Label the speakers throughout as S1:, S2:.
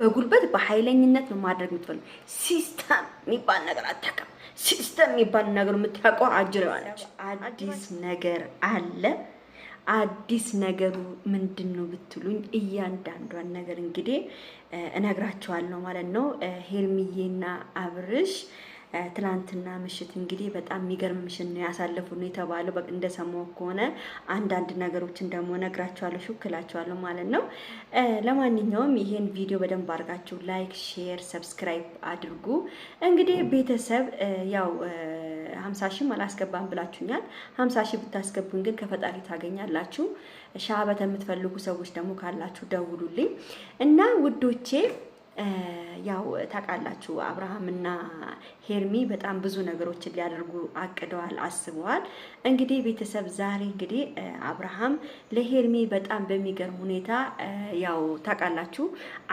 S1: በጉልበት በኃይለኝነት ነው ማድረግ የምትፈልጉ። ሲስተም የሚባል ነገር አታውቅም። ሲስተም የሚባል ነገር የምታውቀው አጅሬዋ ነች። አዲስ ነገር አለ። አዲስ ነገሩ ምንድነው ብትሉኝ እያንዳንዷን ነገር እንግዲህ እነግራቸዋለሁ ማለት ነው። ሄርሚዬና አብርሽ ትናንትና ምሽት እንግዲህ በጣም የሚገርም ምሽት ነው ያሳለፉት ነው የተባለው። እንደሰማው ከሆነ አንዳንድ ነገሮችን ደግሞ ነግራቸዋለሁ፣ ሹክላቸዋለሁ ማለት ነው። ለማንኛውም ይሄን ቪዲዮ በደንብ አድርጋችሁ ላይክ፣ ሼር፣ ሰብስክራይብ አድርጉ። እንግዲህ ቤተሰብ ያው 50 ሺህ አላስገባም ብላችሁኛል። 50 ሺህ ብታስገቡኝ ግን ከፈጣሪ ታገኛላችሁ። ሻበተ የምትፈልጉ ሰዎች ደግሞ ካላችሁ ደውሉልኝ እና ውዶቼ ያው ታውቃላችሁ አብርሃምና ሄርሚ በጣም ብዙ ነገሮችን ሊያደርጉ አቅደዋል፣ አስበዋል። እንግዲህ ቤተሰብ ዛሬ እንግዲህ አብርሃም ለሄርሚ በጣም በሚገርም ሁኔታ ያው ታውቃላችሁ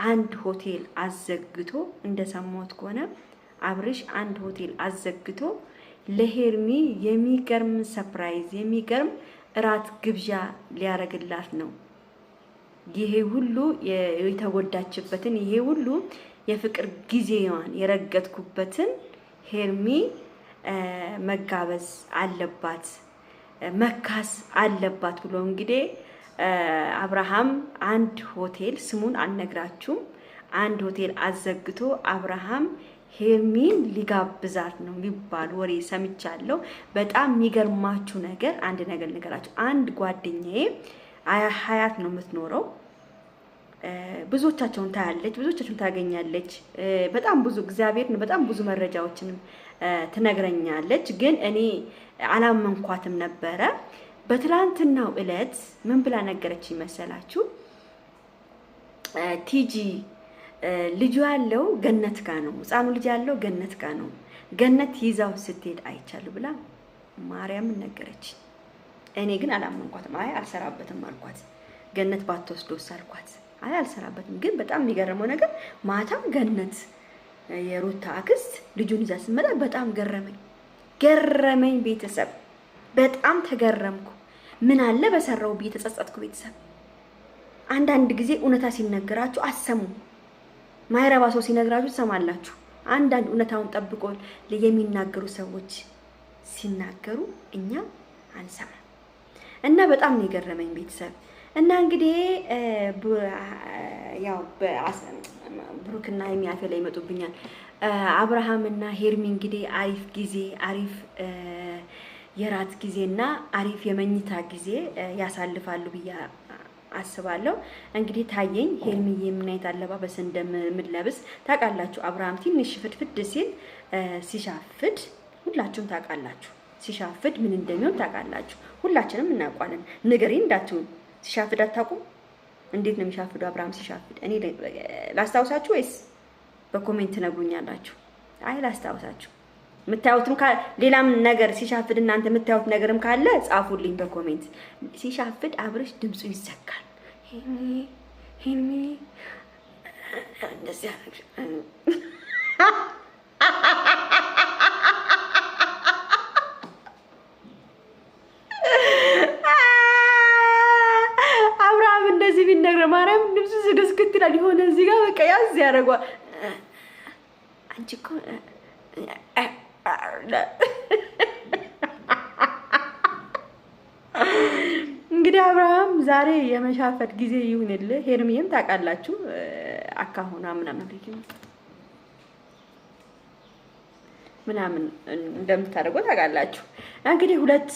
S1: አንድ ሆቴል አዘግቶ እንደሰማሁት ከሆነ አብርሽ አንድ ሆቴል አዘግቶ ለሄርሚ የሚገርም ሰርፕራይዝ የሚገርም እራት ግብዣ ሊያረግላት ነው። ይሄ ሁሉ የተጎዳችበትን ይሄ ሁሉ የፍቅር ጊዜዋን የረገጥኩበትን ሄርሚ መጋበዝ አለባት፣ መካስ አለባት ብሎ እንግዲህ አብርሃም አንድ ሆቴል ስሙን አልነግራችሁም፣ አንድ ሆቴል አዘግቶ አብርሃም ሄርሚን ሊጋብዛት ነው የሚባል ወሬ ሰምቻለሁ። በጣም የሚገርማችሁ ነገር አንድ ነገር ነገራችሁ። አንድ ጓደኛዬ ሀያት ነው የምትኖረው። ብዙዎቻቸውን ታያለች፣ ብዙዎቻቸውን ታገኛለች። በጣም ብዙ እግዚአብሔር በጣም ብዙ መረጃዎችን ትነግረኛለች። ግን እኔ አላመንኳትም ነበረ። በትላንትናው እለት ምን ብላ ነገረች ይመሰላችሁ? ቲጂ ልጁ ያለው ገነት ጋ ነው፣ ህፃኑ ልጅ ያለው ገነት ጋ ነው። ገነት ይዛው ስትሄድ አይቻለሁ ብላ ማርያምን ነገረች። እኔ ግን አላመንኳትም። አይ አልሰራበትም አልኳት። ገነት ባትወስዶስ አልኳት። አይ አልሰራበትም። ግን በጣም የሚገርመው ነገር ማታ ገነት የሩታ አክስት ልጁን ይዛ ስትመጣ በጣም ገረመኝ ቤተሰብ በጣም ተገረምኩ። ምን አለ በሰራው ብዬ ተጸጸትኩ ቤተሰብ። አንዳንድ ጊዜ እውነታ ሲነገራችሁ አሰሙ። ማይረባ ሰው ሲነግራችሁ ትሰማላችሁ። አንዳንድ እውነታውን ጠብቆ የሚናገሩ ሰዎች ሲናገሩ እኛ አንሰማ እና በጣም ነው የገረመኝ ቤተሰብ። እና እንግዲህ ያው ብሩክና የሚያፈ ላይ ይመጡብኛል። አብርሃምና ሄርሚ እንግዲህ አሪፍ ጊዜ አሪፍ የራት ጊዜና አሪፍ የመኝታ ጊዜ ያሳልፋሉ ብዬ አስባለሁ። እንግዲህ ታየኝ ሄርሚዬ ምን አይነት አለባበስ እንደምትለብስ ታውቃላችሁ። አብርሃም ትንሽ ፍድፍድ ሲል ሲሻፍድ ሁላችሁም ታውቃላችሁ። ሲሻፍድ ምን እንደሚሆን ታውቃላችሁ። ሁላችንም እናውቃለን። ንገሪ እንዳትዩ። ሲሻፍድ አታውቁም? እንዴት ነው የሚሻፍዱ አብርሃም ሲሻፍድ? እኔ ላስታውሳችሁ ወይስ በኮሜንት ነግሩኛላችሁ? አይ ላስታውሳችሁ። የምታዩትም ሌላም ነገር ሲሻፍድ እናንተ የምታዩት ነገርም ካለ ጻፉልኝ በኮሜንት። ሲሻፍድ አብርሽ ድምፁ ይዘጋል። ሄርሚ እንደዚህ አብርሃም እንደዚህ ቢነግረ ማርያም ድምፁ ዝግዝግት ይላል። የሆነ እዚህ ጋር በቃ ያዝ ያደርገዋል። አንቺ እኮ እንግዲህ አብርሃም ዛሬ የመሻፈድ ጊዜ ይሁንልህ። ሄርሚዬም ታውቃላችሁ አካሆና ምናምን እንደምታደርገው ታውቃላችሁ። እንግዲህ ሁለት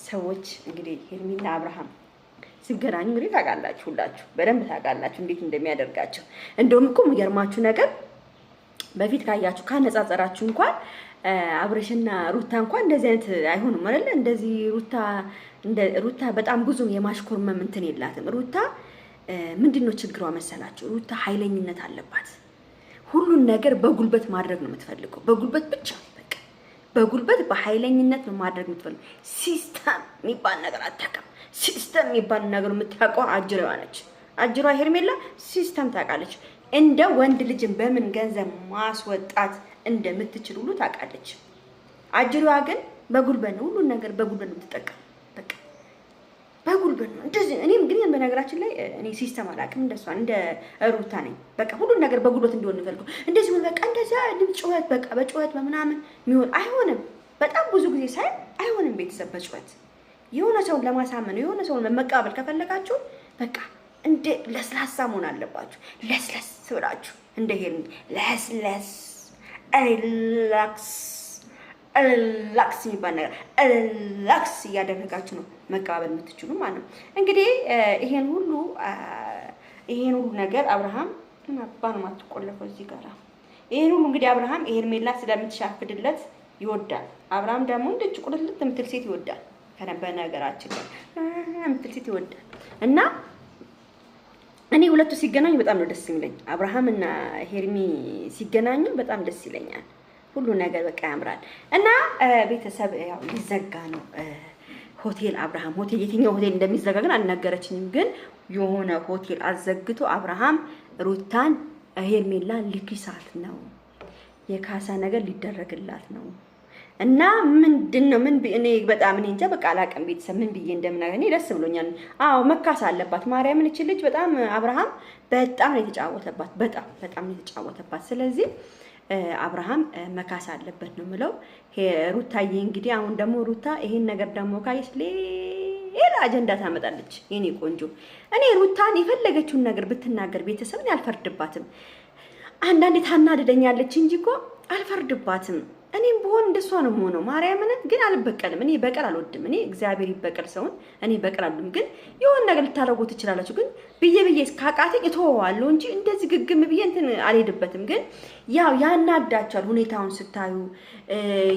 S1: ሰዎች እንግዲህ ሄርሚና አብርሃም ሲገናኙ እንግዲህ ታውቃላችሁ፣ ሁላችሁ በደንብ ታውቃላችሁ እንዴት እንደሚያደርጋቸው። እንደውም እኮ የሚገርማችሁ ነገር በፊት ካያችሁ ካነጻጸራችሁ እንኳን አብርሽና ሩታ እንኳን እንደዚህ አይነት አይሆንም አይደል? እንደዚህ ሩታ በጣም ብዙ የማሽኮርመም እንትን የላትም። ሩታ ምንድነው ችግሯ መሰላችሁ? ሩታ ኃይለኝነት አለባት። ሁሉን ነገር በጉልበት ማድረግ ነው የምትፈልገው። በጉልበት ብቻ በቃ በጉልበት በኃይለኝነት ነው ማድረግ የምትፈልገው። ሲስተም የሚባል ነገር አታውቅም። ሲስተም የሚባል ነገር የምታውቀው አጅሬዋ ነች። አጅሯ ሄርሜላ ሲስተም ታውቃለች። እንደ ወንድ ልጅን በምን ገንዘብ ማስወጣት እንደምትችል ሁሉ ታውቃለች። አጅሯ ግን በጉልበት ነው ሁሉን ነገር በጉልበት ነው የምትጠቀም። በቃ በጉልበት ነው እንደዚህ። እኔም ግን በነገራችን ላይ እኔ ሲስተም አላውቅም እንደሷ እንደ ሩታ ነኝ። በቃ ሁሉን ነገር በጉልበት እንዲሆን እንፈልገው እንደዚህ ሆነ በቃ እንደዛ ጩኸት በቃ በጩኸት በምናምን የሚሆን አይሆንም። በጣም ብዙ ጊዜ ሳይ አይሆንም። ቤተሰብ በጩኸት የሆነ ሰውን ለማሳመን የሆነ ሰውን መቀበል ከፈለጋችሁ በቃ እንደ ለስላሳ መሆን አለባችሁ። ለስለስ ብላችሁ እንደ ሄር ለስለስ ሪላክስ የሚባል ነገር ሪላክስ እያደረጋችሁ ነው መቀባበል የምትችሉ ማለት ነው። እንግዲህ ይሄን ሁሉ ነገር አብርሃም አባን ማትቆለፈው እዚህ ጋር ይሄን ሁሉ እንግዲህ አብርሃም ሄርሜላ ስለምትሻፍድለት ይወዳል። አብርሃም ደግሞ እንደጭ ቁልልት የምትል ሴት ይወዳል። በነገራችን ላይ የምትል ሴት ይወዳል እና እኔ ሁለቱ ሲገናኙ በጣም ነው ደስ የሚለኝ። አብርሃም እና ሄርሚ ሲገናኙ በጣም ደስ ይለኛል። ሁሉ ነገር በቃ ያምራል። እና ቤተሰብ ያው ሊዘጋ ነው ሆቴል አብርሃም ሆቴል የትኛው ሆቴል እንደሚዘጋ ግን አልነገረችኝም። ግን የሆነ ሆቴል አዘግቶ አብርሃም ሩታን ሄርሜላን ሊክሳት ነው። የካሳ ነገር ሊደረግላት ነው። እና ምንድነው እኔ በጣም እኔ እንጃ በቃ አላውቅም። ቤተሰብ ምን ብዬ እንደምናገር እኔ ደስ ብሎኛል። አዎ መካስ አለባት ማርያምን። እቺ ልጅ በጣም አብርሃም በጣም ነው የተጫወተባት፣ በጣም ነው የተጫወተባት። ስለዚህ አብርሃም መካስ አለበት ነው የምለው። ሩታዬ እንግዲህ አሁን ደግሞ ሩታ ይሄን ነገር ደግሞ ካይስ ሌላ አጀንዳ ታመጣለች። የኔ ቆንጆ እኔ ሩታን የፈለገችውን ነገር ብትናገር ቤተሰብን አልፈርድባትም። አንዳንዴ ታናደደኛለች እንጂ እኮ አልፈርድባትም። እኔም ብሆን እንደሷ ነው የምሆነው። ማርያምን ግን አልበቀልም። እኔ በቀል አልወድም። እኔ እግዚአብሔር ይበቀል ሰውን፣ እኔ በቀል አልወድም። ግን የሆነ ነገር ልታረጉ ትችላላችሁ። ግን ብዬ ካቃተኝ እተወዋለሁ እንጂ እንደዚህ ግግም ብዬ እንትን አልሄድበትም። ግን ያው ያናዳቻል ሁኔታውን ስታዩ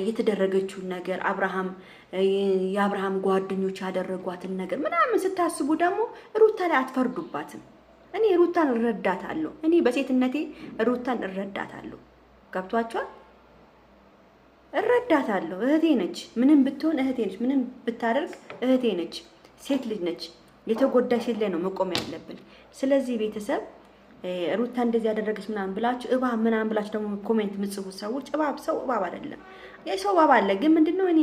S1: የተደረገችውን ነገር የአብርሃም ጓደኞች ያደረጓትን ነገር ምናምን ስታስቡ ደግሞ ሩታ ላይ አትፈርዱባትም። እኔ ሩታን እረዳታለሁ። እኔ በሴትነቴ ሩታን እረዳታለሁ። ገብቷችኋል? እረዳታለሁ። እህቴ ነች። ምንም ብትሆን እህቴ ነች። ምንም ብታደርግ እህቴ ነች። ሴት ልጅ ነች። የተጎዳች ሴት ላይ ነው መቆም ያለብን። ስለዚህ ቤተሰብ ሩታ እንደዚህ ያደረገች ምናምን ብላችሁ እባብ ምናምን ብላችሁ ደግሞ ኮሜንት የምትጽፉት ሰዎች ሰው እባብ አይደለም። የሰው እባብ አለ። ግን ምንድነው እኔ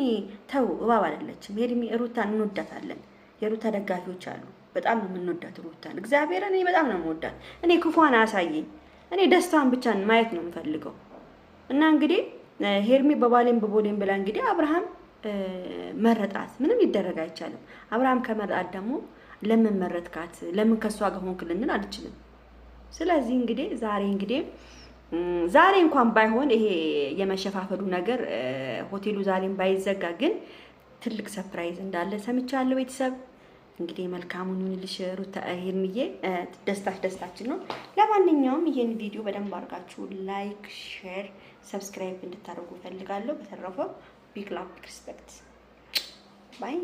S1: ተው እባብ አይደለችም። ሩታን እንወዳታለን። የሩታ ደጋፊዎች አሉ። በጣም ነው የምንወዳት ሩታን። እግዚአብሔር እኔ በጣም ነው የምወዳት። እኔ ክፉዋን አያሳየኝ። እኔ ደስታዋን ብቻ ማየት ነው የምፈልገው። እና እንግዲህ ሄርሚ በባሌም በቦሌም ብላ እንግዲህ አብርሃም መረጣት። ምንም ይደረግ አይቻልም። አብርሃም ከመረጣት ደግሞ ለምን መረጥካት፣ ለምን ከሷ ጋር ሆንክ ልንል አልችልም። ስለዚህ እንግዲህ ዛሬ እንኳን ባይሆን ይሄ የመሸፋፈሉ ነገር ሆቴሉ ዛሬም ባይዘጋ ግን ትልቅ ሰርፕራይዝ እንዳለ ሰምቻለሁ። ቤተሰብ እንግዲህ መልካሙን ይሁንልሽ ሩታ ሄርሚዬ። ደስታችን ነው። ለማንኛውም ይሄን ቪዲዮ በደንብ አድርጋችሁ ላይክ፣ ሼር፣ ሰብስክራይብ እንድታደርጉ ፈልጋለሁ። በተረፈው ቢግ ላቭ ሪስፔክት ባይ